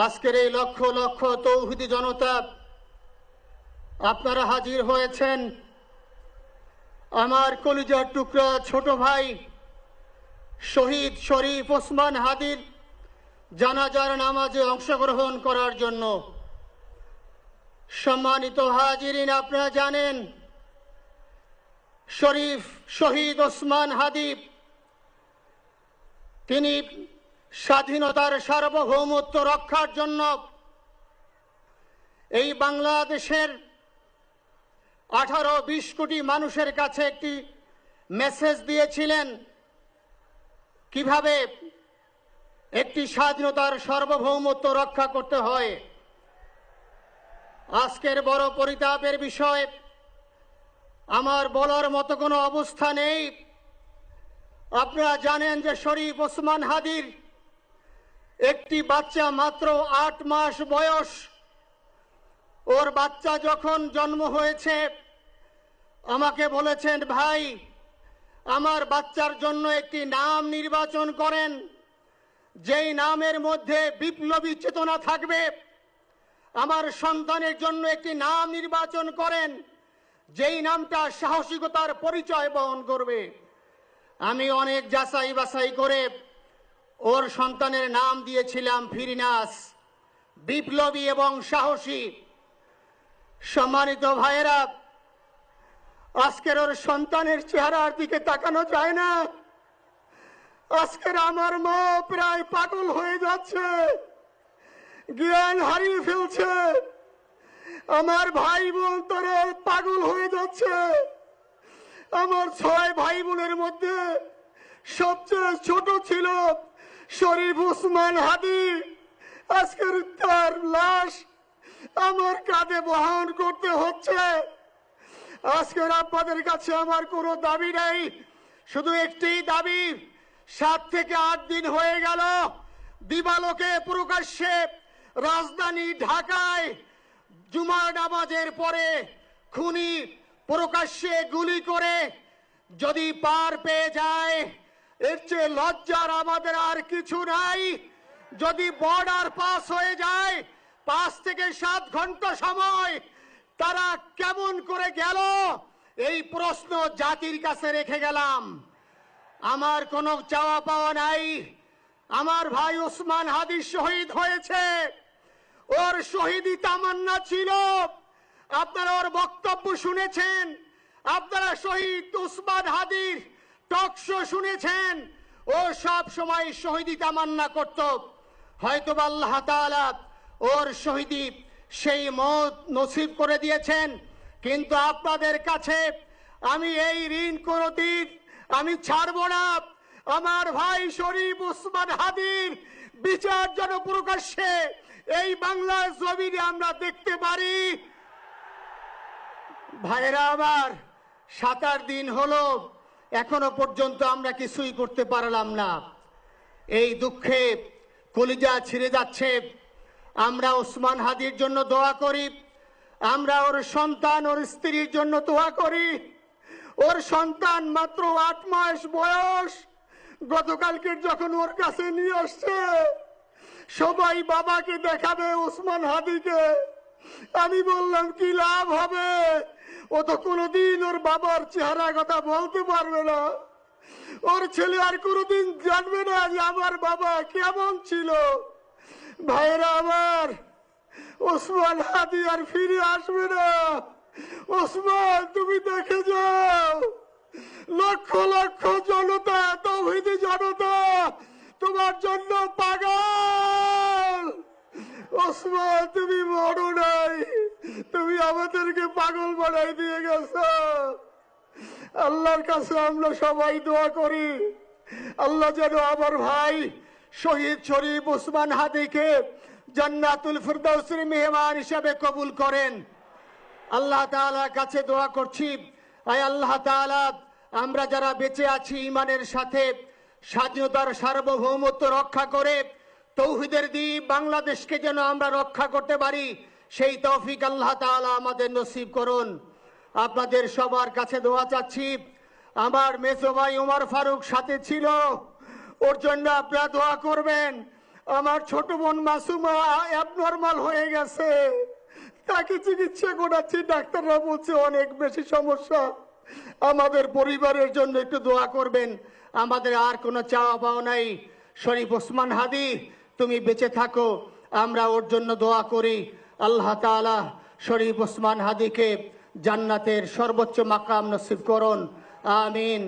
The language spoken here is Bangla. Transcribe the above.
আজকের এই লক্ষ লক্ষ তৌহিদি জনতা আপনারা হাজির হয়েছেন আমার কলিজার টুকরা ছোট ভাই শহীদ শরীফ ওসমান হাদির জানাজার নামাজে অংশগ্রহণ করার জন্য। সম্মানিত হাজিরিন, আপনারা জানেন শহীদ ওসমান হাদি তিনি স্বাধীনতার সার্বভৌমত্ব রক্ষার জন্য এই বাংলাদেশের 18-20 কোটি মানুষের কাছে একটি মেসেজ দিয়েছিলেন কিভাবে একটি স্বাধীনতার সার্বভৌমত্ব রক্ষা করতে হয়। আজকের বড় পরিতাপের বিষয়, আমার বলার মতো কোনো অবস্থা নেই। আপনারা জানেন যে শরীফ ওসমান হাদির একটি বাচ্চা মাত্র 8 মাস বয়স। ওর বাচ্চা যখন জন্ম হয়েছে আমাকে বলেছেন, ভাই আমার বাচ্চার জন্য একটি নাম নির্বাচন করেন, যেই নামের মধ্যে বিপ্লবী চেতনা থাকবে। আমার সন্তানের জন্য একটি নাম নির্বাচন করেন, যেই নামটা সাহসিকতার পরিচয় বহন করবে। আমি অনেক যাচাই বাছাই করে ওর সন্তানের নাম দিয়েছিলাম ফিরিনাস, বিপ্লবী এবং সাহসী। সম্মানিত ভাইয়েরা, আজকের ওর সন্তানের চেহারার দিকে তাকানো যায় না। আজকের আমার মা প্রায় পাগল হয়ে যাচ্ছে, জ্ঞান হারিয়ে ফেলছে। আমার ভাই বোন তারা পাগল হয়ে যাচ্ছে। আমার 6 ভাই বোনের মধ্যে সবচেয়ে ছোট ছিল শরীফ ওসমান হাদি। আজকের তার লাশ আমার কাঁধে বহন করতে হচ্ছে। আজকের আপনাদের কাছে আমার কোনো দাবি নেই, শুধু একটি দাবি। 7 থেকে 8 দিন হয়ে গেল দিবালোকে প্রকাশ্যে রাজধানী ঢাকায় জুমার নামাজের পরে খুনি প্রকাশ্যে গুলি করে যদি পার পেয়ে যায়, এর চেয়ে লজ্জার আমাদের আর কিছু নাই। যদি বর্ডার পাস হয়ে যায়, 5 থেকে 7 ঘন্টা সময় তারা কেমন করে গেল, এই প্রশ্ন জাতির কাছে রেখে গেলাম। আমার কোনো চাওয়া পাওয়া নাই। আমার ভাই ওসমান হাদি শহীদ হয়েছে, ওর শহীদি তামান্না ছিল। আপনারা ওর বক্তব্য শুনেছেন, আপনারা শহীদ ওসমান হাদির টক শো শুনেছেন। ও সব সময় শহীদি তামান্না করত। হয়তো আল্লাহ তাআলা ওর শহীদি সেই মত নসিব করে দিয়েছেন। কিন্তু আপনাদের কাছে আমি এই ঋণ কোনদিন আমি ছাড়ব না। আমার ভাই শরীফ ওসমান হাদির বিচার যেন প্রকাশ্যে এই বাংলার জমিনে আমরা দেখতে পারি। ভাইরা আমার, 7-8 দিন হলো, এখনো পর্যন্ত আমরা কিছুই করতে পারলাম না। এই দুঃখে কলিজা ছিঁড়ে যাচ্ছে। আমরা ওসমান হাদির জন্য দোয়া করি, আমরা ওর সন্তান ওর স্ত্রীর জন্য দোয়া করি। ওর সন্তান মাত্র 8 মাস বয়স। গতকালকে যখন ওর কাছে নিয়ে আসছে, সবাই বাবাকে দেখাবে ওসমান হাদিকে। আমি বললাম কি লাভ হবে, ও তো কোনোদিন ওর বাবার চেহারা কথা বলতে পারবে না। ওর ছেলে আর কোনোদিন জানবে না যে আমার বাবা কেমন ছিল। ভাইরা আমার, ওসমান হাদি আর ফিরে আসবে না। ওসমান, তুমি দেখে যাও, লক্ষ লক্ষ জনতা, তৌহিদি জনতা তোমার জন্য পাগল। ওসমান, তুমি মরো নাই, তুমি আমাদেরকে পাগল বানাই দিয়ে গেছো। আল্লাহর কাছে আমরা সবাই দোয়া করি, আল্লাহ যেন আমার ভাই শহীদ শরীফ ওসমান হাদিকে জান্নাতুল ফিরদাউসের মেহমান হিসেবে কবুল করেন। আল্লাহ তাআলার কাছে দোয়া করছি, আয় আল্লাহ তাআলা, আমরা যারা বেঁচে আছি ঈমানের সাথে স্বাধীনতার সার্বভৌমত্ব রক্ষা করে তৌহিদের দ্বীপ বাংলাদেশকে যেন আমরা রক্ষা করতে পারি, সেই তৌফিক আল্লাহ তাআলা আমাদের নসিব করুন। আপনাদের সবার কাছে দোয়া চাচ্ছি। আমার মেজো ভাই ওমর ফারুক সাথে ছিল, ওর জন্য আপনারা দোয়া করবেন। আমার ছোট বোন মাসুমা অ্যাবনর্মাল হয়ে গেছে, তাকে চিকিৎসা করাচ্ছি, ডাক্তাররা বলছে অনেক বেশি সমস্যা। আমাদের পরিবারের জন্য একটু দোয়া করবেন। আমাদের আর কোনো চাওয়া পাওয়া নাই। শরীফ ওসমান হাদি তুমি বেঁচে থাকো, আমরা ওর জন্য দোয়া করি। আল্লাহ তাআলা শরীফ ওসমান হাদিকে জান্নাতের সর্বোচ্চ মাকাম নসিব করুন, আমিন।